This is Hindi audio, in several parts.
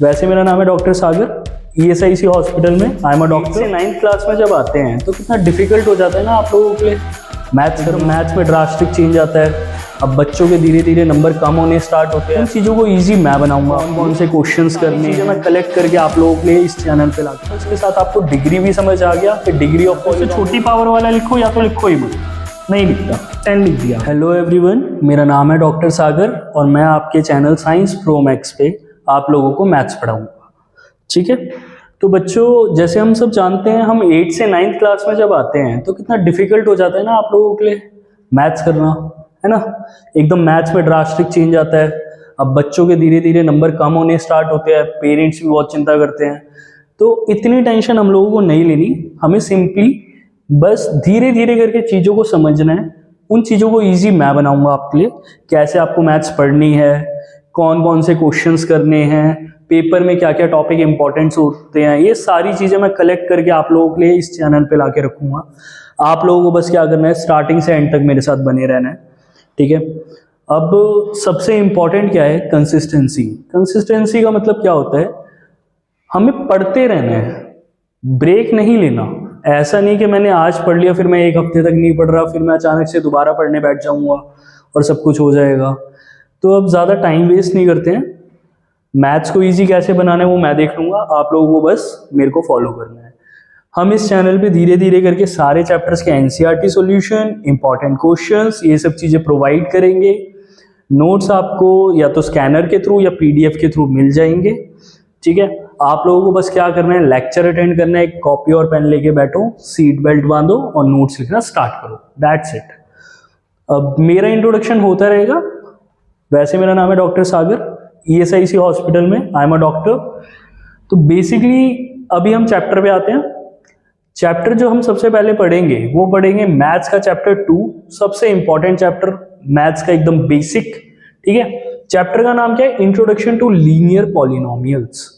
वैसे मेरा नाम है डॉक्टर सागर, ESIC हॉस्पिटल में आई एम अ डॉक्टर। से 9th क्लास में जब आते हैं तो कितना डिफिकल्ट हो जाता है ना आप लोगों के लिए मैथ्स में ड्रास्टिक चेंज आता है। अब बच्चों के धीरे धीरे नंबर कम होने स्टार्ट होते हैं। उन चीज़ों को इजी मैं बनाऊंगा, कौन से क्वेश्चंस करने हैं मैं कलेक्ट करके आप लोगों के लिए इस चैनल पे लाता हूँ। इसके साथ आपको डिग्री भी समझ आ गया कि डिग्री ऑफ छोटी पावर वाला लिखो या तो लिखो ही मत, नहीं लिखता 10 लिख दिया। हेलो एवरीवन, मेरा नाम है डॉक्टर सागर और मैं आपके चैनल साइंस प्रो मैक्स पे आप लोगों को मैथ्स पढ़ाऊंगा। ठीक है, तो बच्चों जैसे हम सब जानते हैं, हम 8th से 9th क्लास में जब आते हैं तो कितना डिफिकल्ट हो जाता है ना आप लोगों के लिए मैथ्स करना, है ना। एकदम मैथ्स में ड्रास्टिक चेंज आता है। अब बच्चों के धीरे धीरे नंबर कम होने स्टार्ट होते हैं, पेरेंट्स भी बहुत चिंता करते हैं। तो इतनी टेंशन हम लोगों को नहीं लेनी, हमें सिंपली बस धीरे धीरे करके चीज़ों को समझना है। उन चीज़ों को ईजी मैं बनाऊंगा आपके लिए, कैसे आपको मैथ्स पढ़नी है, कौन कौन से क्वेश्चंस करने हैं, पेपर में क्या क्या टॉपिक इंपॉर्टेंट होते हैं, ये सारी चीज़ें मैं कलेक्ट करके आप लोगों के लिए इस चैनल पे लाके रखूंगा। आप लोगों को बस क्या करना है, स्टार्टिंग से एंड तक मेरे साथ बने रहना है। ठीक है, अब सबसे इंपॉर्टेंट क्या है, कंसिस्टेंसी। कंसिस्टेंसी का मतलब क्या होता है, हमें पढ़ते रहना है, ब्रेक नहीं लेना। ऐसा नहीं कि मैंने आज पढ़ लिया फिर मैं एक हफ्ते तक नहीं पढ़ रहा, फिर मैं अचानक से दोबारा पढ़ने बैठ जाऊंगा और सब कुछ हो जाएगा। तो अब ज़्यादा टाइम वेस्ट नहीं करते हैं, मैथ्स को इजी कैसे बनाना है वो मैं देख लूँगा, आप लोगों को बस मेरे को फॉलो करना है। हम इस चैनल पे धीरे धीरे करके सारे चैप्टर्स के NCERT सॉल्यूशन, इंपॉर्टेंट क्वेश्चंस, ये सब चीज़ें प्रोवाइड करेंगे। नोट्स आपको या तो स्कैनर के थ्रू या PDF के थ्रू मिल जाएंगे। ठीक है, आप लोगों को बस क्या करना है, लेक्चर अटेंड करना है, एक कॉपी और पेन लेके बैठो, सीट बेल्ट बांधो और नोट्स लिखना स्टार्ट करो, दैट्स इट। अब मेरा इंट्रोडक्शन होता रहेगा। वैसे मेरा नाम है डॉक्टर सागर, ESIC हॉस्पिटल में आई एम अ डॉक्टर। तो बेसिकली अभी हम चैप्टर पे आते हैं। चैप्टर जो हम सबसे पहले पढ़ेंगे वो पढ़ेंगे मैथ्स का चैप्टर 2, सबसे इंपॉर्टेंट चैप्टर मैथ्स का, एकदम बेसिक। ठीक है, चैप्टर का नाम क्या है, इंट्रोडक्शन टू लीनियर पॉलिनोमियल्स।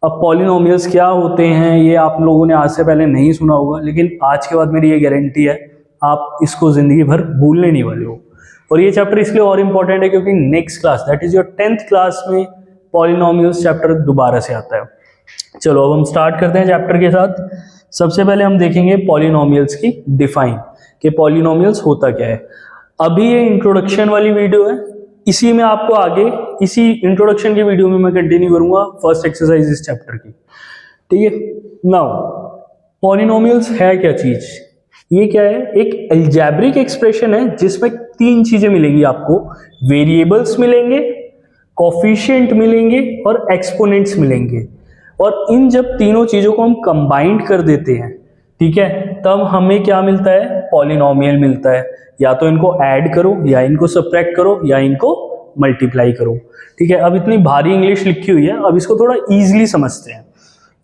अब पॉलिनोमियल्स क्या होते हैं ये आप लोगों ने आज से पहले नहीं सुना होगा, लेकिन आज के बाद मेरी ये गारंटी है आप इसको जिंदगी भर भूलने नहीं वाले हो। और ये चैप्टर इसलिए और इम्पोर्टेंट है क्योंकि next class, that is your 10th class में पॉलिनोमियल्स चैप्टर दोबारा से आता है। चलो अब हम स्टार्ट करते हैं चैप्टर के साथ। सबसे पहले हम देखेंगे पॉलिनोमियल्स की डिफाइन, कि पॉलिनोमियल्स होता क्या है। अभी ये इंट्रोडक्शन वाली वीडियो है, इसी में आपको आगे इसी इंट्रोडक्शन की वीडियो में मैं कंटिन्यू करूंगा फर्स्ट एक्सरसाइज इस चैप्टर की। ठीक है, नाउ पॉलिनोमियल्स है क्या चीज, ये क्या है, एक अलजेब्रिक एक्सप्रेशन है जिसमें 3 चीजें मिलेंगी आपको, वेरिएबल्स मिलेंगे, कोफिशिएंट मिलेंगे और एक्सपोनेंट्स मिलेंगे। और इन जब तीनों चीजों को हम कंबाइंड कर देते हैं, ठीक है, तब हमें क्या मिलता है, पॉलिनोमियल मिलता है। या तो इनको ऐड करो या इनको सब्ट्रैक्ट करो या इनको मल्टीप्लाई करो। ठीक है, अब इतनी भारी इंग्लिश लिखी हुई है, अब इसको थोड़ा ईजिली समझते हैं।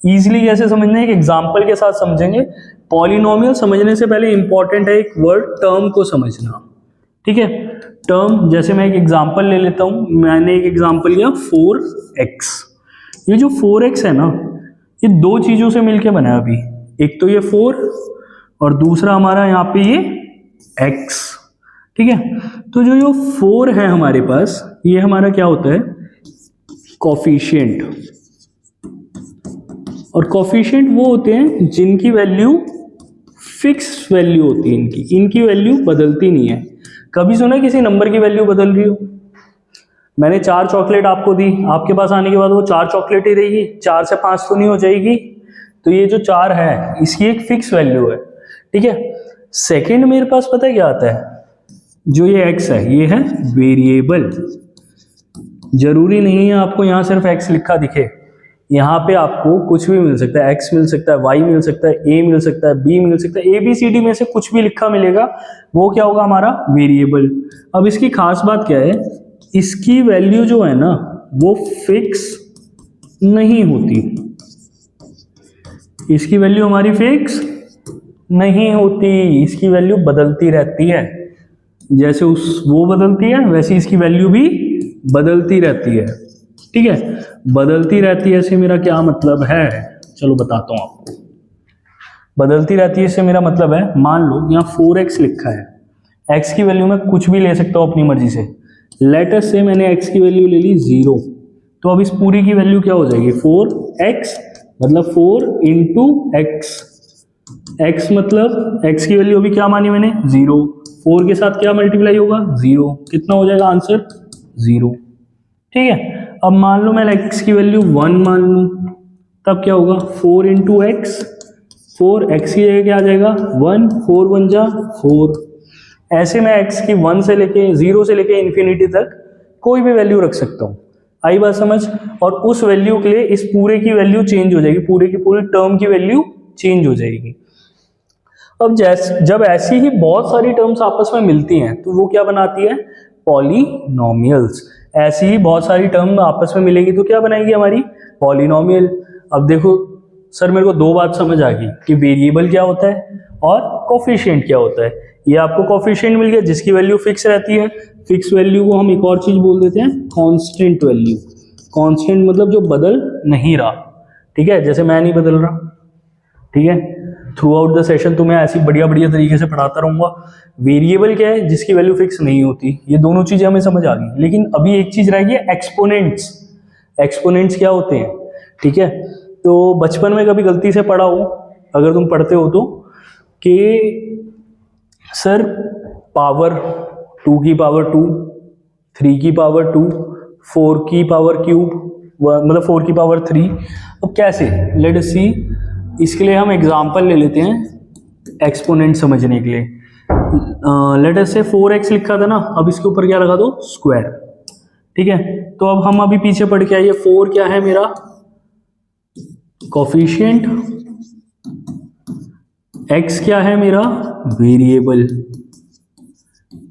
ईजिली कैसे समझना है, एक एग्जाम्पल के साथ समझेंगे। पॉलिनोमियल समझने से पहले इंपॉर्टेंट है एक वर्ड, टर्म को समझना। ठीक है, टर्म, जैसे मैं एक एग्जाम्पल ले लेता हूं। मैंने एक एग्जाम्पल लिया 4x। ये जो 4x है ना, ये 2 चीजों से मिलके बना है अभी, एक तो ये 4 और दूसरा हमारा यहाँ पे ये x। ठीक है, तो जो ये 4 है हमारे पास, ये हमारा क्या होता है, कोफिशिएंट। और कोफिशिएंट वो होते हैं जिनकी वैल्यू फिक्स वैल्यू होती है, इनकी वैल्यू बदलती नहीं है। कभी सुना किसी नंबर की वैल्यू बदल रही हो? मैंने 4 चॉकलेट आपको दी, आपके पास आने के बाद वो 4 चॉकलेट ही रहेगी, 4 से 5 तो नहीं हो जाएगी। तो ये जो 4 है इसकी एक फिक्स वैल्यू है। ठीक है, सेकंड मेरे पास पता है क्या आता है, जो ये x है ये है वेरिएबल। जरूरी नहीं है आपको यहाँ सिर्फ x लिखा दिखे, यहाँ पे आपको कुछ भी मिल सकता है, x मिल सकता है, y मिल सकता है, a मिल सकता है, b मिल सकता है, ABCD में से कुछ भी लिखा मिलेगा, वो क्या होगा, हमारा वेरिएबल। अब इसकी खास बात क्या है, इसकी वैल्यू जो है ना वो फिक्स नहीं होती, इसकी वैल्यू हमारी फिक्स नहीं होती, इसकी वैल्यू बदलती रहती है। जैसे वो बदलती है वैसे इसकी वैल्यू भी बदलती रहती है। ठीक है, बदलती रहती है से मेरा क्या मतलब है, चलो बताता हूं आपको। बदलती रहती है इससे मेरा मतलब है, मान लो यहाँ 4x लिखा है, x की वैल्यू मैं कुछ भी ले सकता हूँ अपनी मर्जी से। लेट अस से मैंने x की वैल्यू ले ली 0, तो अब इस पूरी की वैल्यू क्या हो जाएगी 4x, मतलब 4 इंटू एक्स, x मतलब x की वैल्यू अभी क्या मानी मैंने 0, 4 के साथ क्या मल्टीप्लाई होगा 0, कितना हो जाएगा आंसर 0। ठीक है, अब मान लो मैं x की वैल्यू 1 मान लूं, तब क्या होगा 4 इंटू एक्स, 4x की जगह क्या आ जाएगा 1, 4 1 जा 4। ऐसे मैं x की 1 से लेके 0 से लेके इन्फिनिटी तक कोई भी वैल्यू रख सकता हूँ। आई बात समझ? और उस वैल्यू के लिए इस पूरे की वैल्यू चेंज हो जाएगी, पूरे की पूरी टर्म की वैल्यू चेंज हो जाएगी। अब जब ऐसी ही बहुत सारी टर्म्स आपस में मिलती हैं तो वो क्या बनाती है पॉलिनोमियल्स। ऐसी ही बहुत सारी टर्म आपस में मिलेगी तो क्या बनाएगी हमारी पॉलिनोमियल। अब देखो सर मेरे को दो बात समझ आ गई कि वेरिएबल क्या होता है और कोफिशिएंट क्या होता है। ये आपको कोफिशिएंट मिल गया जिसकी वैल्यू फिक्स रहती है। फिक्स वैल्यू को हम एक और चीज बोल देते हैं कांस्टेंट वैल्यू। कांस्टेंट मतलब जो बदल नहीं रहा, ठीक है, जैसे मैं नहीं बदल रहा, ठीक है। थ्रू आउट द सेशन तो मैं ऐसी बढ़िया बढ़िया तरीके से पढ़ाता रहूंगा। वेरिएबल क्या है जिसकी वैल्यू फिक्स नहीं होती। ये दोनों चीजें हमें समझ आ गई, लेकिन अभी एक चीज रह गई एक्सपोनेंट्स। एक्सपोनेंट्स क्या होते हैं, ठीक है। तो बचपन में कभी गलती से पढ़ा हो, अगर तुम पढ़ते हो तो, कि सर पावर 2 की पावर 2, 3 की पावर 2, 4 की पावर क्यूब, मतलब 4 की पावर 3। अब कैसे, लेट अस सी। इसके लिए हम एग्जांपल ले लेते हैं एक्सपोनेंट समझने के लिए। लेट अस से 4x लिखा था ना, अब इसके ऊपर क्या लगा दो स्क्वायर, ठीक है। तो अब हम अभी पीछे पढ़ के आइए, 4 क्या है मेरा कोफिशिएंट, x क्या है मेरा वेरिएबल,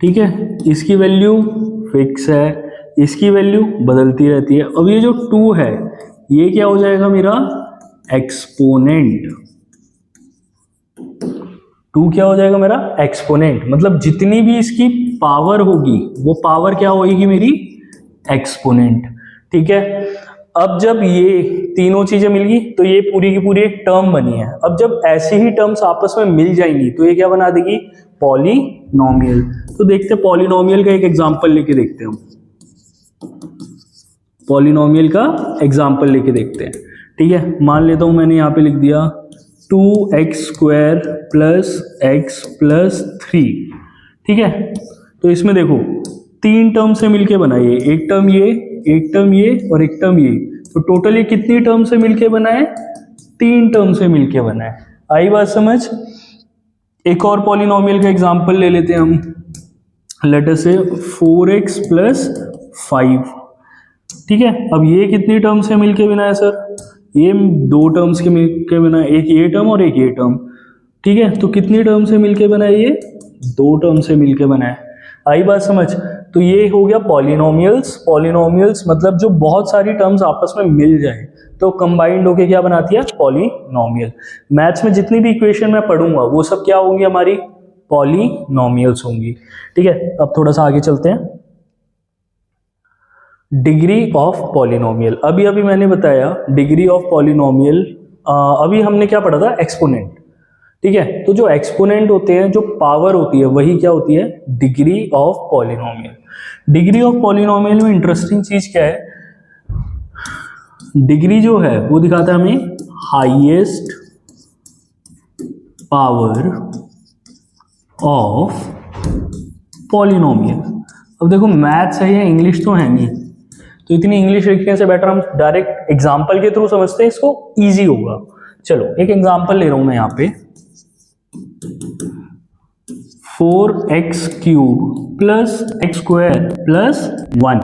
ठीक है। इसकी वैल्यू फिक्स है, इसकी वैल्यू बदलती रहती है। अब ये जो 2 है ये क्या हो जाएगा मेरा एक्सपोनेंट। 2 क्या हो जाएगा मेरा एक्सपोनेंट, मतलब जितनी भी इसकी पावर होगी वो पावर क्या होगी मेरी एक्सपोनेंट, ठीक है। अब जब ये तीनों चीजें मिल गई तो ये पूरी की पूरी एक टर्म बनी है। अब जब ऐसी ही टर्म्स आपस में मिल जाएंगी तो ये क्या बना देगी पॉलिनोमियल। तो देखते हैं पॉलिनोमियल का एक एग्जांपल लेके देखते हैं हम। पॉलिनोमियल का एग्जांपल लेके देखते हैं, ठीक है। मान लेता हूं मैंने यहाँ पे लिख दिया 2x² प्लस x प्लस 3, ठीक है। तो इसमें देखो 3 टर्म से मिलके बनाइए, एक टर्म ये, एक टर्म ये और एक टर्म ये। तो टोटल ये कितनी टर्म से मिलके बना है 3 टर्म से मिलके बना है। आई बात समझ? एक और पॉलिनोमियल का एग्जांपल ले लेते हैं हम। लेट अस से 4x प्लस 5, ठीक है। अब ये कितनी टर्म से मिलके बना है सर, ये 2 टर्म्स के मिलके बना है, एक ये टर्म और एक ये टर्म, ठीक है। तो कितनी टर्म से मिलके बना है ये 2 टर्म से मिलके बना है। आई बात समझ? तो ये हो गया पॉलिनोमियल्स। पॉलिनोमियल्स मतलब जो बहुत सारी टर्म्स आपस में मिल जाए तो कंबाइंड होके क्या बनाती है पॉलिनोमियल। मैथ्स में जितनी भी इक्वेशन मैं पढ़ूंगा वो सब क्या होंगी हमारी पॉलिनोमियल्स होंगी, ठीक है। अब थोड़ा सा आगे चलते हैं। डिग्री ऑफ पॉलिनोमियल, अभी अभी मैंने बताया डिग्री ऑफ पॉलिनोमियल। अभी हमने क्या पढ़ा था एक्सपोनेंट, ठीक है। तो जो एक्सपोनेंट होते हैं, जो पावर होती है, वही क्या होती है degree of polynomial. Degree of polynomial में इंटरेस्टिंग चीज क्या है, डिग्री जो है वो दिखाता है हमें हाईएस्ट पावर ऑफ पॉलिनोमियल। अब देखो मैथ्स है या इंग्लिश तो है नहीं, तो इतनी इंग्लिश लिखने से बेटर हम डायरेक्ट एग्जाम्पल के थ्रू समझते हैं, इसको इजी होगा। चलो एक एग्जाम्पल ले रहा हूं मैं यहाँ पे, 4x³ प्लस x² प्लस 1,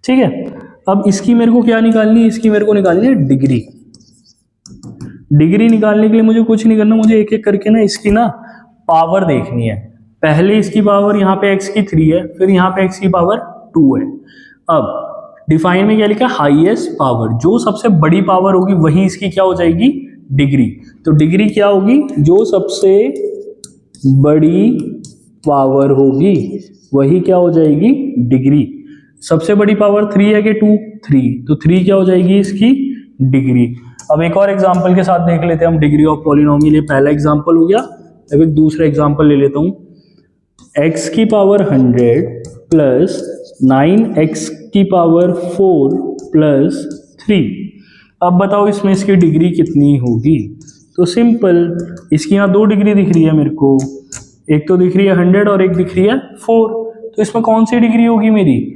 ठीक है। अब इसकी मेरे को क्या निकालनी है, इसकी मेरे को निकालनी है डिग्री। डिग्री निकालने के लिए मुझे कुछ नहीं करना, मुझे एक एक करके ना इसकी ना पावर देखनी है। पहले इसकी पावर यहाँ पे x की 3 है, फिर यहाँ पे x की पावर 2 है। अब डिफाइन में क्या लिखा है हाईएस्ट पावर, जो सबसे बड़ी पावर होगी वही इसकी क्या हो जाएगी डिग्री। तो डिग्री क्या होगी, जो सबसे बड़ी पावर होगी वही क्या हो जाएगी डिग्री। सबसे बड़ी पावर 3 है कि 2, 3, तो 3 क्या हो जाएगी इसकी डिग्री। अब एक और एग्जांपल के साथ देख लेते हैं हम डिग्री ऑफ पॉलिनोमियल। ये पहला एग्जांपल हो गया। अब एक दूसरा एग्जांपल ले लेता हूं, x की पावर 100 प्लस 9x की पावर 4 +3। अब बताओ इसमें इसकी डिग्री कितनी होगी। तो सिंपल, इसकी यहाँ 2 डिग्री दिख रही है मेरे को, एक तो दिख रही है 100 और एक दिख रही है 4। तो इसमें कौन सी डिग्री होगी मेरी,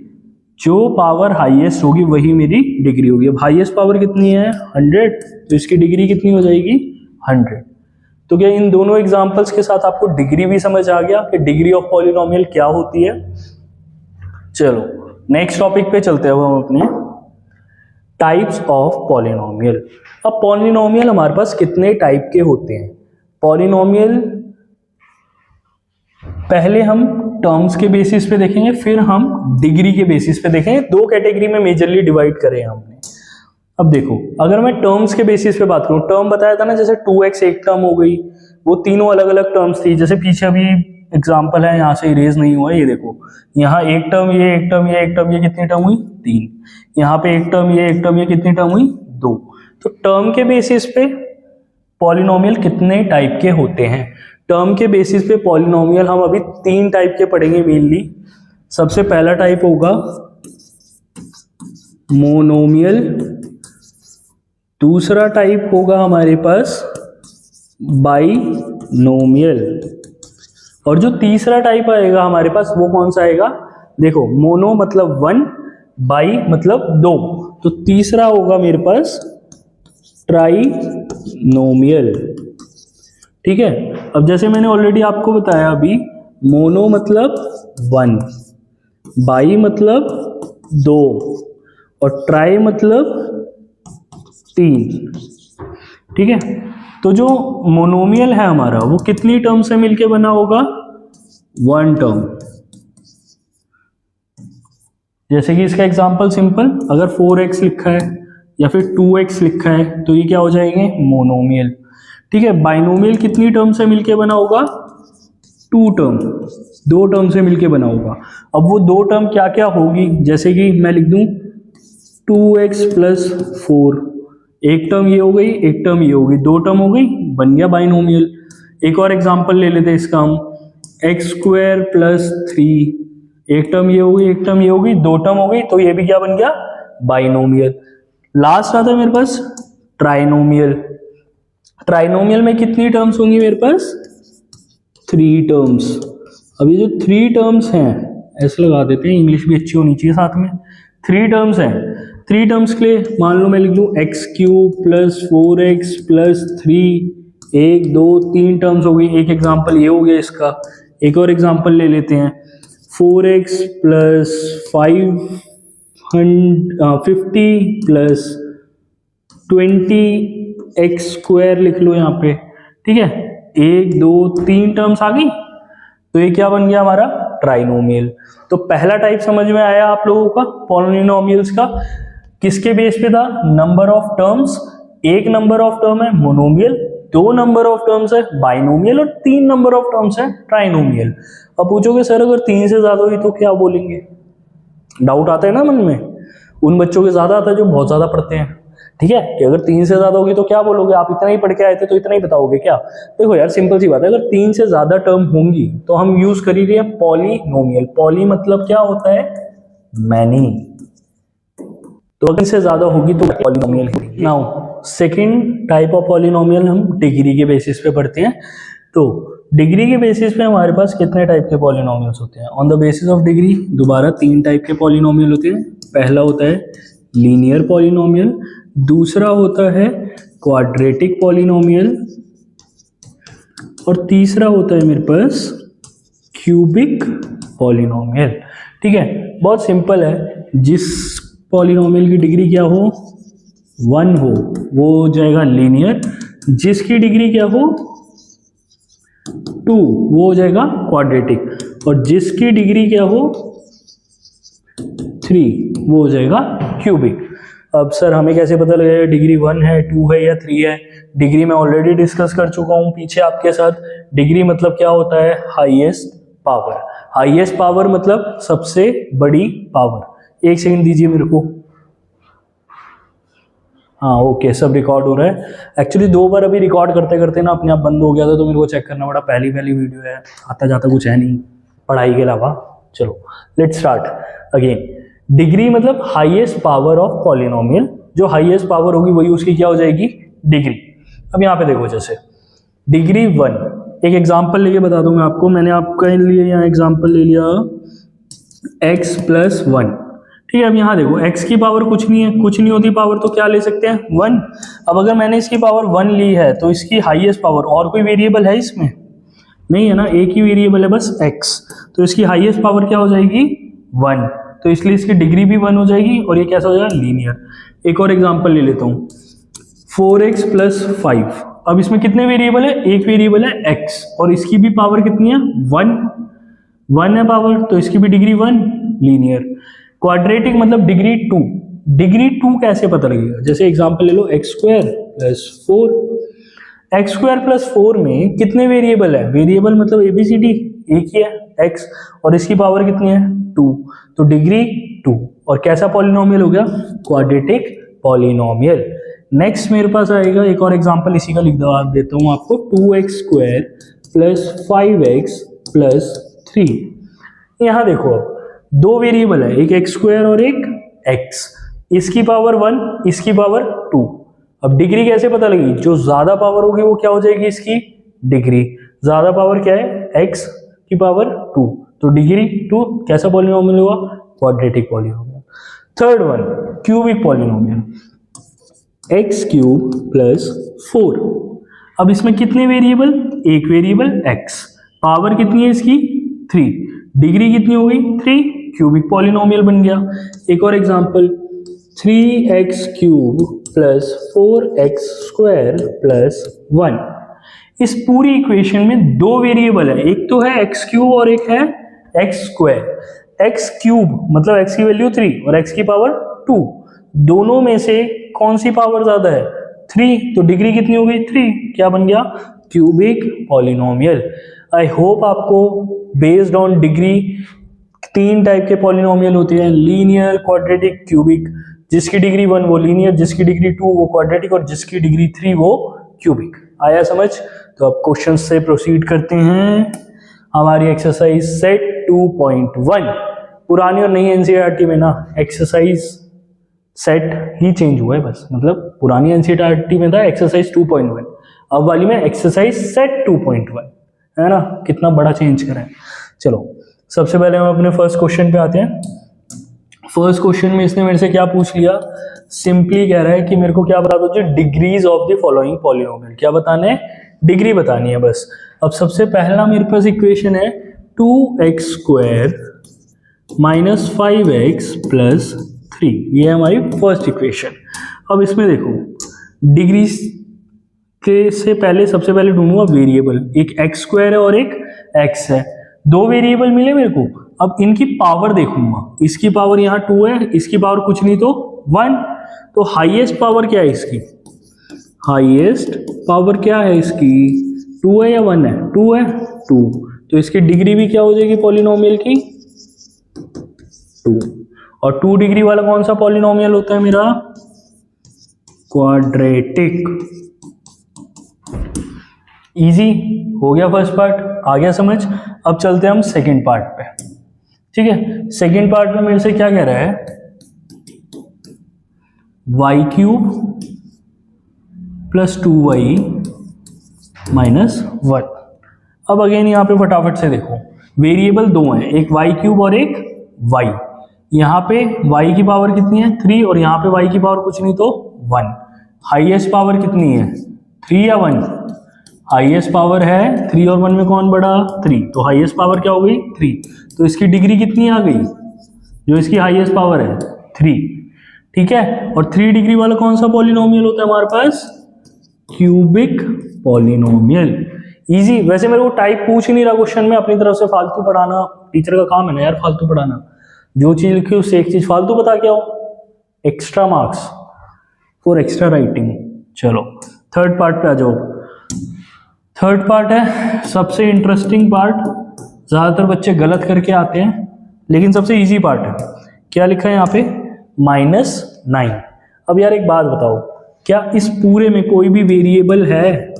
जो पावर हाईएस्ट होगी वही मेरी डिग्री होगी। अब हाईएस्ट पावर कितनी है 100, तो इसकी डिग्री कितनी हो जाएगी 100। तो क्या इन दोनों एग्जांपल्स के साथ आपको डिग्री भी समझ आ गया कि डिग्री ऑफ पॉलिनोमियल क्या होती है। चलो नेक्स्ट टॉपिक पे चलते हैं हम अपने टाइप्स ऑफ पॉलिनोमियल। अब पॉलिनोमियल हमारे पास कितने टाइप के होते हैं। पॉलिनोमियल पहले हम टर्म्स के बेसिस पे देखेंगे, फिर हम डिग्री के बेसिस पे देखेंगे। 2 कैटेगरी में मेजरली डिवाइड करें हमने। अब देखो, अगर मैं टर्म्स के बेसिस पे बात करूं, टर्म बताया था ना, जैसे 2x एक टर्म हो गई, वो तीनों अलग अलग टर्म्स थी। जैसे पीछे अभी एग्जांपल है, यहाँ से इरेज नहीं हुआ, ये देखो, यहाँ एक टर्म, ये एक टर्म, ये एक टर्म, ये कितनी टर्म हुई 3। यहाँ पे एक टर्म, ये एक टर्म, ये कितनी टर्म हुई 2। तो टर्म के बेसिस पे पॉलिनोमियल कितने टाइप के होते हैं। टर्म के बेसिस पे पॉलिनोमियल हम अभी 3 टाइप के पढ़ेंगे मेनली। सबसे पहला टाइप होगा मोनोमियल, दूसरा टाइप होगा हमारे पास बाइनोमियल, और जो तीसरा टाइप आएगा हमारे पास वो कौन सा आएगा। देखो, मोनो मतलब 1, बाई मतलब 2, तो तीसरा होगा मेरे पास ट्राइनोमियल। ठीक है। अब जैसे मैंने ऑलरेडी आपको बताया अभी, मोनो मतलब 1, बाई मतलब 2 और ट्राई मतलब 3। ठीक है। तो जो मोनोमियल है हमारा वो कितनी टर्म से मिलके बना होगा 1 टर्म। जैसे कि इसका एग्जांपल सिंपल, अगर 4x लिखा है या फिर 2x लिखा है तो ये क्या हो जाएंगे मोनोमियल। ठीक है। बाइनोमियल कितनी टर्म से मिलके बना होगा 2 टर्म, 2 टर्म से मिलके बना होगा। अब वो 2 टर्म क्या क्या होगी, जैसे कि मैं लिख दूं 2x + 4, एक टर्म ये हो गई, एक टर्म ये हो गई, 2 टर्म हो गई, बन गया बाइनोमियल। एक और एग्जांपल ले लेते हैं इसका हम, x² + 3, एक टर्म ये हो गई, एक टर्म ये हो गई, 2 टर्म हो गई, तो ये भी क्या बन गया बाइनोमियल। लास्ट आता है मेरे पास ट्राइनोमियल। ट्राइनोमियल में कितनी टर्म्स होंगी मेरे पास 3 टर्म्स। अब ये जो 3 टर्म्स हैं, ऐसे लगा देते हैं, इंग्लिश भी अच्छी होनी चाहिए साथ में। 3 टर्म्स हैं, 3 टर्म्स के लिए मान लो मैं लिख दूं x³ + 4x + 3, 1 2 3 टर्म्स हो गई। एक एग्जांपल ये हो गया इसका। एक और एग्जांपल ले लेते हैं, 4x + 50 + 20x² लिख लो यहाँ पे। ठीक है। 1 2 3 टर्म्स आ गई, तो ये क्या बन गया हमारा ट्राइनोमियल। तो पहला टाइप समझ में आया आप लोगों का पॉलिनोमियल्स का। किसके बेस पे था, नंबर ऑफ टर्म्स। एक नंबर ऑफ टर्म है मोनोमियल, 2 नंबर ऑफ टर्म्स है बाइनोमियल और 3 नंबर ऑफ टर्म्स है ट्राइनोमियल। अब पूछोगे सर अगर 3 से ज्यादा हुई तो क्या बोलेंगे, डाउट आता है ना मन में। उन बच्चों के ज्यादा आता है जो बहुत ज्यादा पढ़ते हैं। ठीक है, कि अगर 3 से ज्यादा होगी तो क्या बोलोगे, आप इतना ही पढ़ के आए थे तो इतना ही बताओगे क्या। देखो यार सिंपल सी बात है, अगर 3 से ज्यादा टर्म होंगी तो हम यूज कर ही रहे हैं पॉलिनोमियल। पॉली मतलब क्या होता है मैनी, तो अगर इससे ज्यादा होगी तो पॉलिनोमियल होगी। Now second type of polynomial हम डिग्री के बेसिस पे पढ़ते हैं। तो डिग्री के बेसिस पे हमारे पास कितने टाइप के पॉलिनोमियल्स होते हैं। On the basis of degree दोबारा 3 टाइप के पॉलिनोमियल होते हैं। पहला होता है लीनियर पॉलिनोमियल, दूसरा होता है क्वाड्रेटिक पॉलिनोमियल और तीसरा होता है मेरे पास क्यूबिक पॉलिनोमियल। ठीक है, बहुत सिंपल है। जिस पॉलिनोमियल की डिग्री क्या हो 1 हो वो हो जाएगा लीनियर, जिसकी डिग्री क्या हो 2 वो हो जाएगा क्वाड्रेटिक, और जिसकी डिग्री क्या हो 3 वो हो जाएगा क्यूबिक। अब सर हमें कैसे पता लगेगा डिग्री 1 है 2 है या 3 है। डिग्री मैं ऑलरेडी डिस्कस कर चुका हूं पीछे आपके साथ। डिग्री मतलब क्या होता है हाईएस्ट पावर। हाईएस्ट पावर मतलब सबसे बड़ी पावर। एक सेकंड दीजिए मेरे को। हाँ ओके, सब रिकॉर्ड हो रहा है। एक्चुअली 2 बार अभी रिकॉर्ड करते करते ना अपने आप बंद हो गया था, तो मेरे को चेक करना पड़ा। पहली वीडियो है, आता जाता कुछ है नहीं पढ़ाई के अलावा। चलो लेट्स स्टार्ट अगेन। डिग्री मतलब हाईएस्ट पावर ऑफ पॉलिनोमियल, जो हाईएस्ट पावर होगी वही उसकी क्या हो जाएगी, डिग्री। अब यहाँ पे देखो जैसे डिग्री 1, एक एग्जांपल लेके बता दूं मैं आपको, मैंने आपके लिए यहाँ एग्जांपल ले लिया x + 1, ठीक है। अब यहाँ देखो x की पावर कुछ नहीं है, कुछ नहीं होती पावर, तो क्या ले सकते हैं 1। अब अगर मैंने इसकी पावर 1 ली है तो इसकी हाईएस्ट पावर, और कोई वेरिएबल है इसमें नहीं है ना, एक ही वेरिएबल है बस x, तो इसकी हाईएस्ट पावर क्या हो जाएगी 1, तो इसलिए इसकी डिग्री भी 1 हो जाएगी और ये कैसा हो जाएगा, लीनियर। एक और एग्जांपल ले लेता हूँ 4x + 5। अब इसमें कितने वेरिएबल है, एक वेरिएबल है x और इसकी भी पावर कितनी है 1 है पावर, तो इसकी भी डिग्री 1, लीनियर। क्वाड्रेटिक मतलब डिग्री 2, डिग्री 2 कैसे पता लगेगा, जैसे एग्जांपल ले लो x² + 4, x² + 4 में कितने वेरिएबल है, वेरिएबल मतलब ABCD एक ही है x, और इसकी पावर कितनी है 2, तो डिग्री 2, और कैसा पॉलिनोमियल हो गया, क्वाड्रेटिक पॉलिनोमियल। नेक्स्ट मेरे पास आएगा एक और एग्जांपल इसी का लिख देता हूँ आपको, 2x² + 5x + 3। यहाँ देखो अब दो वेरिएबल है, एक x² और एक x, इसकी पावर 1, इसकी पावर 2। अब डिग्री कैसे पता लगी, जो ज्यादा पावर होगी वो क्या हो जाएगी इसकी डिग्री, ज्यादा पावर क्या है x की पावर 2, तो डिग्री 2, कैसा पॉलिनोमियल हुआ, quadratic polynomial. Third one cubic polynomial, x³ + 4। अब इसमें कितने वेरिएबल, एक वेरिएबल x, पावर कितनी है इसकी 3, डिग्री कितनी हो गई 3, क्यूबिक पॉलिनोमियल बन गया। एक और एग्जांपल 3x³ + 4x² + 1। इस पूरी इक्वेशन में दो वेरिएबल है, एक तो है x³ और एक है x²। x³ मतलब x की वैल्यू 3 और x की पावर 2, दोनों में से कौन सी पावर ज्यादा है 3, तो डिग्री कितनी हो गई 3, क्या बन गया क्यूबिक पॉलिनोमियल। आई होप आपको बेस्ड ऑन डिग्री 3 टाइप के पॉलिनोमियल होते हैं, लीनियर, क्वाड्रेटिक, क्यूबिक। जिसकी डिग्री 1 वो लीनियर, जिसकी डिग्री 2 वो क्वाड्रेटिक और जिसकी डिग्री 3 वो क्यूबिक। आया समझ? तो अब क्वेश्चन से प्रोसीड करते हैं। हमारी एक्सरसाइज सेट 2.1, पुरानी और नई एनसीईआरटी में ना एक्सरसाइज सेट ही चेंज हुआ है बस, मतलब पुरानी एनसीईआरटी में था एक्सरसाइज 2.1, अब वाली में एक्सरसाइज सेट 2.1 है ना, कितना बड़ा चेंज करा है। चलो सबसे पहले हम अपने फर्स्ट क्वेश्चन पे आते हैं। फर्स्ट क्वेश्चन में इसने मेरे से क्या पूछ लिया, सिंपली कह रहा है कि मेरे को क्या बता दो, degrees of the following polynomial, क्या बताना है, डिग्री बतानी है बस। अब सबसे पहला मेरे पास इक्वेशन है 2x² - 5x + 3, ये है हमारी फर्स्ट इक्वेशन। अब इसमें देखो डिग्री के से पहले सबसे पहले ढूंढूंगा वेरिएबल, एक x² है और एक x है, दो वेरिएबल मिले मेरे को। अब इनकी पावर देखूंगा, इसकी पावर यहाँ 2 है, इसकी पावर कुछ नहीं तो 1, तो हाईएस्ट पावर क्या है इसकी, हाईएस्ट पावर क्या है इसकी 2 है या 1 है, 2 है, 2, तो इसकी डिग्री भी क्या हो जाएगी पॉलिनोमियल की 2, और 2 डिग्री वाला कौन सा पॉलिनोमियल होता है मेरा, क्वाड्रेटिक। इजी हो गया फर्स्ट पार्ट, आ गया समझ। अब चलते हैं हम सेकंड पार्ट पे, ठीक है। सेकंड पार्ट में मेरे से क्या कह रहा है, y³ + 2y - 1। अब अगेन यहाँ पे फटाफट से देखो, वेरिएबल दो हैं, एक y³ और एक y। यहाँ पे y की पावर कितनी है 3 और यहाँ पे y की पावर कुछ नहीं तो 1। हाईएस्ट पावर कितनी है 3 या 1, हाईएस्ट पावर है 3 और 1 में कौन बड़ा 3, तो हाईएस्ट पावर क्या हो गई 3, तो इसकी डिग्री कितनी आ गई, जो इसकी हाईएस्ट पावर है 3, ठीक है। और 3 डिग्री वाला कौन सा पॉलिनोमियल होता है हमारे पास, क्यूबिक पॉलिनोमियल। इजी, वैसे मेरे को टाइप पूछ ही नहीं रहा क्वेश्चन में, अपनी तरफ से फालतू पढ़ाना टीचर का काम है ना यार, फालतू पढ़ाना, जो चीज लिखी उससे एक चीज फालतू बता के आओ, extra marks for extra writing. चलो थर्ड पार्ट पे आ जाओ। थर्ड पार्ट है सबसे इंटरेस्टिंग पार्ट, ज्यादातर बच्चे गलत करके आते हैं, लेकिन सबसे इजी पार्ट है। क्या लिखा है यहाँ पे -9। अब यार एक बात बताओ, क्या इस पूरे में कोई भी वेरिएबल है,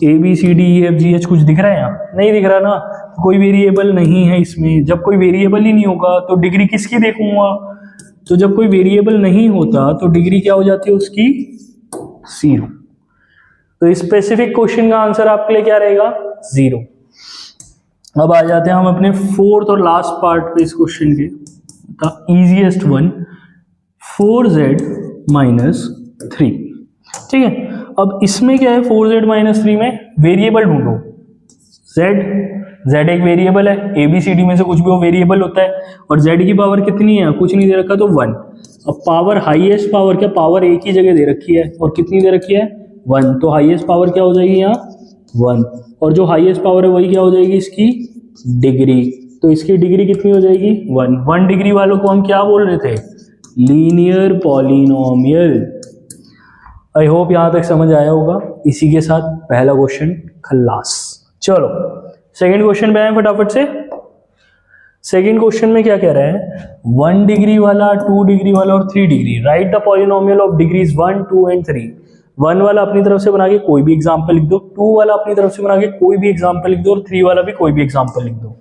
ABCDEFGH कुछ दिख रहा है यहाँ, नहीं दिख रहा ना, कोई वेरिएबल नहीं है इसमें। जब कोई वेरिएबल ही नहीं होगा तो डिग्री किसकी देखूंगा? तो जब कोई वेरिएबल नहीं होता तो डिग्री क्या हो जाती है उसकी? 0। तो स्पेसिफिक क्वेश्चन का आंसर आपके लिए क्या रहेगा? 0। अब आ जाते हैं हम अपने फोर्थ और लास्ट पार्ट पे इस क्वेश्चन के, the easiest one, 4z minus 3। ठीक है, अब इसमें क्या है? 4z माइनस 3 में वेरिएबल ढूंढो। z एक वेरिएबल है, ABCD में से कुछ भी वो वेरिएबल होता है, और z की पावर कितनी है? कुछ नहीं दे रखा तो 1। अब पावर, हाईएस्ट पावर, क्या पावर एक ही जगह दे रखी है और कितनी दे रखी है? 1। तो हाईएस्ट पावर क्या हो जाएगी यहाँ? 1। और जो हाईएस्ट पावर है वही क्या हो जाएगी? इसकी डिग्री। तो इसकी डिग्री कितनी हो जाएगी? 1। 1 डिग्री वालों को हम क्या बोल रहे थे? Linear polynomial. आई होप यहां तक समझ आया होगा। इसी के साथ पहला क्वेश्चन खल्लास। चलो सेकंड क्वेश्चन पे आए फटाफट से। सेकंड क्वेश्चन में क्या कह रहा है? 1 डिग्री वाला, 2 डिग्री वाला और 3 degree. Right the polynomial of degrees 1, 2 and 3। 1 वाला अपनी तरफ से बना के कोई भी एग्जाम्पल लिख दो, 2 वाला अपनी तरफ से बना के कोई भी एग्जाम्पल लिख दो, और 3 वाला भी कोई भी एग्जाम्पल लिख दो।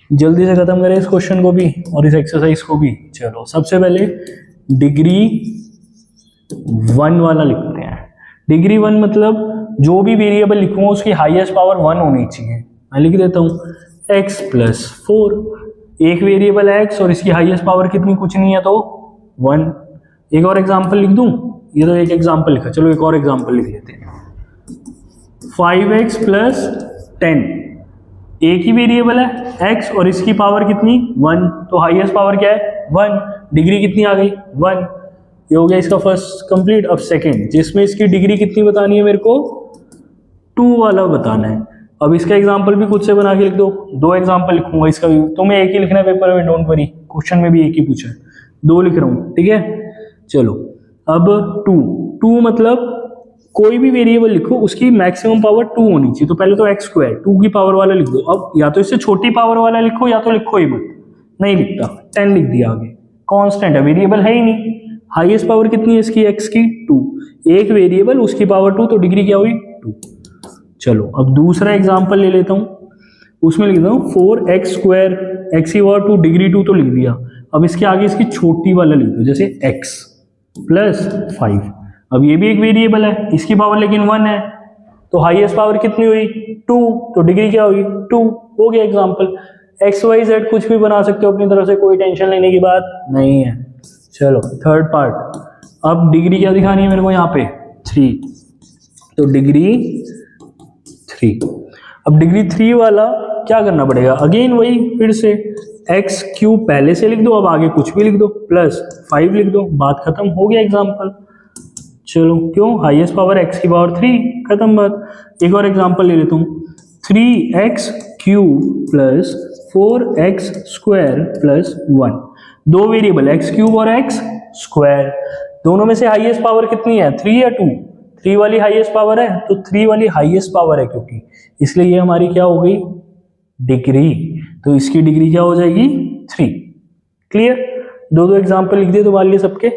जल्दी से खत्म करें इस क्वेश्चन को भी और इस एक्सरसाइज को भी। चलो सबसे पहले डिग्री 1 वाला लिखते हैं। डिग्री 1 मतलब जो भी वेरिएबल लिखूंगा उसकी हाईएस्ट पावर 1 होनी चाहिए। मैं लिख देता हूँ x प्लस 4। एक वेरिएबल है x और इसकी हाईएस्ट पावर कितनी? कुछ नहीं है तो 1। एक और एग्जाम्पल लिख दूं? ये तो एक एग्जाम्पल लिखा, चलो एक और एग्जाम्पल लिख लेते हैं। 5x plus 10। एक ही वेरिएबल है x और इसकी पावर कितनी? 1। तो हाईएस्ट पावर क्या है? 1। डिग्री कितनी आ गई? 1। ये हो गया इसका फर्स्ट कंप्लीट। अब सेकंड, जिसमें इसकी डिग्री कितनी बतानी है मेरे को? 2 वाला बताना है। अब इसका एग्जाम्पल भी खुद से बना के लिख दो। 2 एग्जाम्पल लिखूंगा इसका भी, तुम्हें एक ही लिखना है पेपर में, डोंट वरी, क्वेश्चन में भी एक ही पूछा है। 2 लिख रहा हूँ, ठीक है। चलो अब 2 मतलब कोई भी वेरिएबल लिखो उसकी मैक्सिमम पावर 2 होनी चाहिए। तो पहले तो x स्क्वायर 2 की पावर वाला लिख दो। अब या तो इससे छोटी पावर वाला लिखो या तो लिखो ही मत। नहीं लिखता, 10 लिख दिया आगे। कांस्टेंट है, वेरिएबल है ही नहीं। हाईएस्ट पावर कितनी है इसकी? x की 2। एक वेरिएबल उसकी पावर 2, तो डिग्री क्या हुई? 2। चलो अब दूसरा एग्जाम्पल ले लेता हूँ। उसमें लिख दूँ 4x स्क्वायर, x की पावर 2, डिग्री 2 तो लिख दिया। अब इसके आगे इसकी छोटी वाला लिख दो, जैसे x प्लस 5। अब ये भी एक वेरिएबल है, इसकी पावर लेकिन 1 है, तो हाईएस्ट पावर कितनी हुई? 2। तो डिग्री क्या हुई? 2। हो गया एग्जाम्पल। एक्स वाई जेड कुछ भी बना सकते हो अपनी तरफ से, कोई टेंशन लेने की बात नहीं है। चलो थर्ड पार्ट। अब डिग्री क्या दिखानी है मेरे को? यहाँ पे 3। तो डिग्री 3। अब डिग्री 3 वाला क्या करना पड़ेगा? अगेन वही, फिर से एक्स क्यूब पहले से लिख दो, अब आगे कुछ भी लिख दो, प्लस 5 लिख दो, बात खत्म, हो गया एग्जाम्पल। चलो क्यों? हाईएस्ट पावर एक्स की पावर 3, खत्म बात। एक और एग्जाम्पल ले लेता हूँ। 3x cube plus 4x square plus 1। 2 variable x cube और x स्क्वायर, दोनों में से हाईएस्ट पावर कितनी है? 3 या 2? 3 वाली हाईएस्ट पावर है, तो 3 वाली हाईएस्ट पावर है क्योंकि, इसलिए ये हमारी क्या हो गई? डिग्री। तो इसकी डिग्री क्या हो जाएगी? 3। क्लियर? 2 एग्जाम्पल लिख दिए तुम्हारे लिए सबके।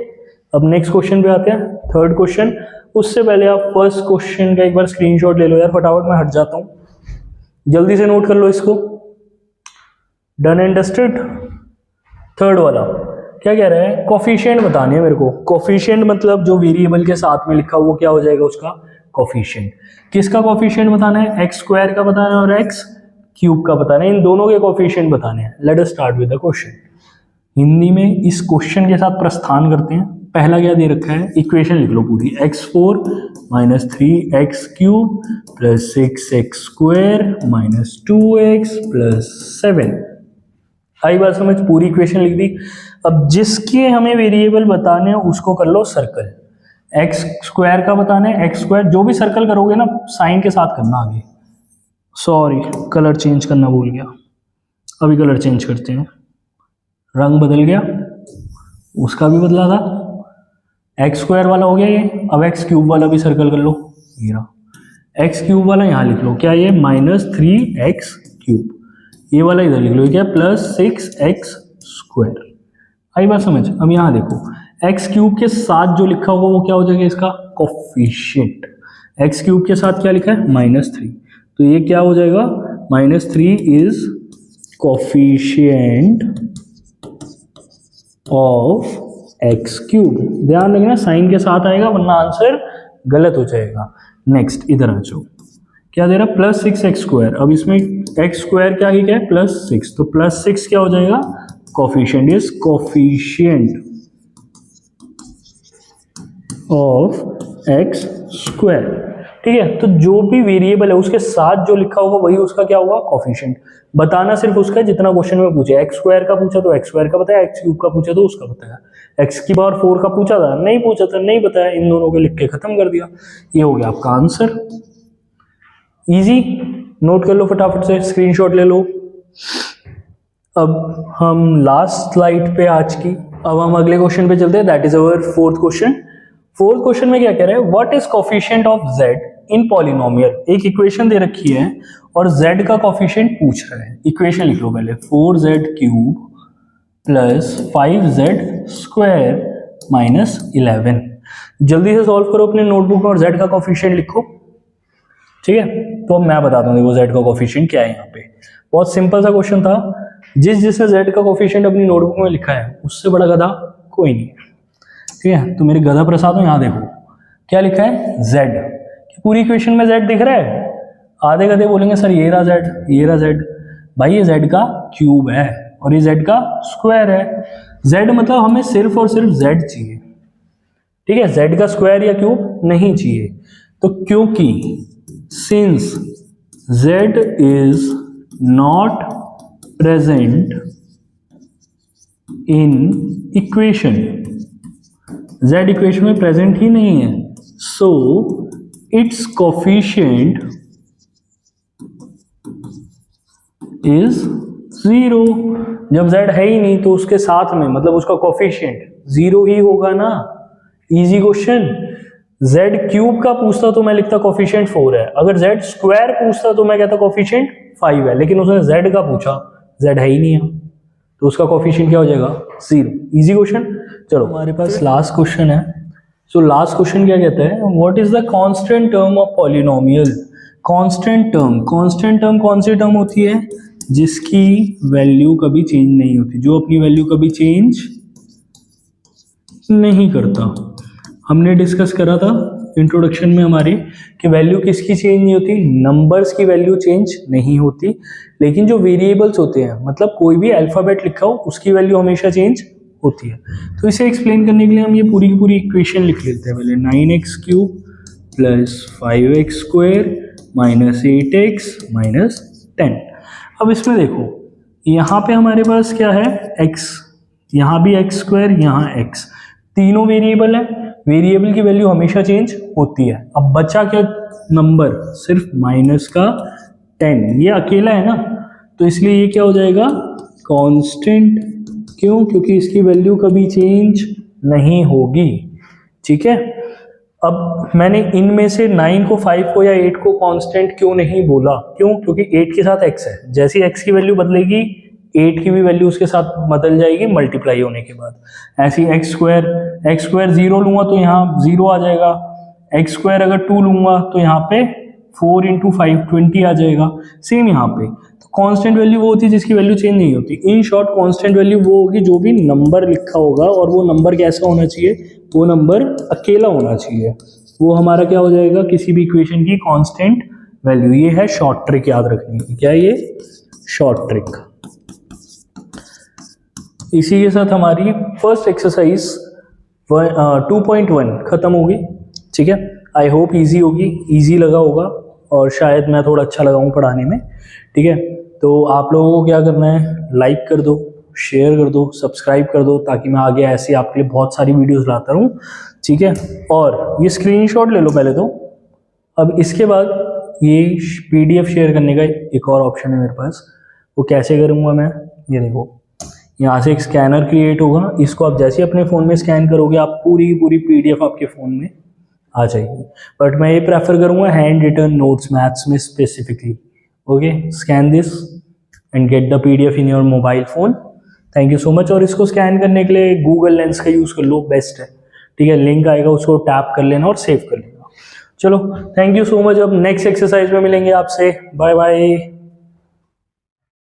अब नेक्स्ट क्वेश्चन पे आते हैं, थर्ड क्वेश्चन। उससे पहले आप फर्स्ट क्वेश्चन का एक बार स्क्रीनशॉट ले लो यार, फटाफट मैं हट जाता हूँ, जल्दी से नोट कर लो इसको। Done and dusted. थर्ड वाला क्या कह रहा है? कोफिशिएंट बताने हैं मेरे को। कोफिशिएंट मतलब जो वेरिएबल के साथ में लिखा वो क्या हो जाएगा उसका? कोफिशिएंट। किसका कोफिशिएंट बताना है? एक्स स्क्वायर का बताना है और एक्स क्यूब का बताना है। इन दोनों के कोफिशिएंट बताने हैं। Let us start with the question. Hindi में इस क्वेश्चन के साथ प्रस्थान करते हैं। पहला क्या दे रखा है? इक्वेशन लिख लो पूरी। x4 minus 3x cube plus 6x square minus 2x plus 7। आई बात समझ? पूरी इक्वेशन लिख दी। अब जिसके हमें वेरिएबल बताने हैं उसको कर लो सर्कल। x स्क्वायर का बताना है, x स्क्वायर जो भी सर्कल करोगे ना साइन के साथ करना आगे। सॉरी कलर चेंज करना भूल गया, अभी कलर चेंज करते हैं। रंग बदल गया, उसका भी बदला था। एक्स स्क्वायर वाला हो गया ये। अब एक्स क्यूब वाला भी सर्कल कर लो, ये रहा। एक्स क्यूब वाला यहाँ लिख लो, क्या ये? Minus 3x cube. ये वाला इधर लिख लो, क्या? Plus 6x square. आई बात समझ? अब यहाँ देखो, एक्स क्यूब के साथ जो लिखा होगा वो क्या हो जाएगा? इसका कोफिशिएंट। एक्स क्यूब के साथ क्या लिखा है? माइनस 3, तो ये क्या हो जाएगा? -3 is coefficient of x cube. ध्यान रखना साइन के साथ आएगा वरना आंसर गलत हो जाएगा। नेक्स्ट इधर आ जाओ, क्या दे रहा है +6x²। अब इसमें x² क्या है +6, तो +6 क्या हो जाएगा coefficient is coefficient of x²। ठीक है, तो जो भी वेरिएबल है उसके साथ जो लिखा होगा वही उसका क्या होगा कोफिशिएंट। बताना सिर्फ उसका जितना क्वेश्चन में पूछे। x² का पूछा तो x² का बताया, x³ का पूछा तो उसका बताया, x⁴ का पूछा था नहीं पूछा था नहीं बताया, इन दोनों के लिख के खत्म कर दिया। ये हो गया आपका आंसर। इजी, नोट कर लो फटाफट से, स्क्रीनशॉट ले लो। अब हम लास्ट स्लाइड पे आज की, अब हम अगले क्वेश्चन पे चलते हैं, that is our fourth question. Fourth question में क्या कह रहा है, what is coefficient of z in polynomial. एक इक्वेशन दे रखी है और z का कोफिशिएंट पूछ रहा है। इक्वेशन लिख लो पहले, 4z³ + 5z² - 11। जल्दी से सॉल्व करो अपने नोटबुक में और z का कोफिशिएंट लिखो। ठीक है, तो अब मैं बताता हूँ देखो z का कोफिशिएंट क्या है। यहाँ पे बहुत सिंपल सा क्वेश्चन था, जिसने z का कोफिशिएंट अपनी नोटबुक में लिखा है उससे बड़ा गधा कोई नहीं है। ठीक है, तो मेरे गधा प्रसाद हो, यहाँ देखो क्या लिखा है z। पूरी इक्वेशन में z दिख रहा है। आधे गधे बोलेंगे सर ये रहा z, ये रहा z। भाई ये z का क्यूब है और ये z का स्क्वायर है। z मतलब हमें सिर्फ और सिर्फ z चाहिए। ठीक है, z का स्क्वायर या क्यूब नहीं चाहिए। तो क्योंकि since z is not present in equation, z equation में प्रेजेंट ही नहीं है, सो इट्स कोफिशिएंट इज 0। जब z है ही नहीं तो उसके साथ में मतलब उसका कोफिशिएंट 0 ही होगा ना। Easy question. z³ का पूछता तो मैं लिखता कोफिशिएंट 4 है, अगर z² पूछता तो मैं कहता कोफिशिएंट 5 है, लेकिन उसने z का पूछा, z है ही नहीं है तो उसका कोफिशिएंट क्या हो जाएगा 0। Easy question. चलो हमारे पास लास्ट क्वेश्चन है। सो लास्ट क्वेश्चन क्या कहता है, what is the constant term of polynomial. Constant term कौन सी टर्म होती है, जिसकी वैल्यू कभी चेंज नहीं होती, जो अपनी वैल्यू कभी चेंज नहीं करता। हमने डिस्कस करा था इंट्रोडक्शन में हमारे कि वैल्यू किसकी चेंज नहीं होती, नंबर्स की वैल्यू चेंज नहीं होती, लेकिन जो वेरिएबल्स होते हैं मतलब कोई भी अल्फाबेट लिखा हो उसकी वैल्यू हमेशा चेंज होती है। तो इसे एक्सप्लेन करने के लिए हम ये पूरी की पूरी इक्वेशन लिख लेते हैं पहले। 9x³ + 5x² - 8x - 10। अब इसमें देखो यहाँ पे हमारे पास क्या है x, यहाँ भी x², यहाँ x, तीनों वेरिएबल है। वेरिएबल की वैल्यू हमेशा चेंज होती है। अब बचा क्या नंबर, सिर्फ -10। ये अकेला है ना, तो इसलिए ये क्या हो जाएगा कांस्टेंट। क्यों, क्योंकि इसकी वैल्यू कभी चेंज नहीं होगी। ठीक है, अब मैंने इनमें से 9 को, 5 को या 8 को कांस्टेंट क्यों नहीं बोला, क्यों, क्योंकि 8 के साथ x है, जैसी x की वैल्यू बदलेगी 8 की भी वैल्यू उसके साथ बदल जाएगी मल्टीप्लाई होने के बाद। ऐसी x² 0 लूंगा तो यहाँ 0 आ जाएगा, x² अगर 2 लूंगा तो यहाँ पे 4 × 5 20 आ जाएगा। सेम यहाँ पे तो कांस्टेंट वैल्यू वो होती है जिसकी वैल्यू चेंज नहीं होती। इन शॉर्ट कांस्टेंट वैल्यू वो होगी जो भी नंबर लिखा होगा, और वो नंबर कैसा होना चाहिए, वो नंबर अकेला होना चाहिए। वो हमारा क्या हो जाएगा, किसी भी इक्वेशन की कांस्टेंट वैल्यू। ये है शॉर्ट ट्रिक याद रखने की। क्या है ये शॉर्ट ट्रिक। इसी के साथ हमारी फर्स्ट एक्सरसाइज 2.1 खत्म होगी। ठीक है, आई होप इजी होगी, इजी लगा होगा और शायद मैं थोड़ा अच्छा लगा हूँ पढ़ाने में। ठीक है, तो आप लोगों को क्या करना है, लाइक कर दो, शेयर कर दो, सब्सक्राइब कर दो, ताकि मैं आगे ऐसे आपके लिए बहुत सारी वीडियोस लाता रहूँ। ठीक है, और ये स्क्रीनशॉट ले लो पहले तो। अब इसके बाद ये PDF शेयर करने का एक और ऑप्शन है मेरे पास, वो कैसे करूँगा मैं, ये देखो यहाँ से एक स्कैनर क्रिएट होगा। इसको आप जैसे अपने फ़ोन में स्कैन करोगे आप पूरी PDF आपके फ़ोन में आ जाएगी। बट मैं ये प्रेफर करूँगा हैंड रिटन नोट्स मैथ्स में specifically. Okay, scan this and get the PDF in your mobile phone. Thank you so much. और इसको स्कैन करने के लिए गूगल लेंस का यूज़ कर लो, बेस्ट है। ठीक है, लिंक आएगा, उसको टैप कर लेना और सेव कर लेना। चलो, थैंक यू सो मच। अब नेक्स्ट एक्सरसाइज में मिलेंगे आपसे। Bye bye.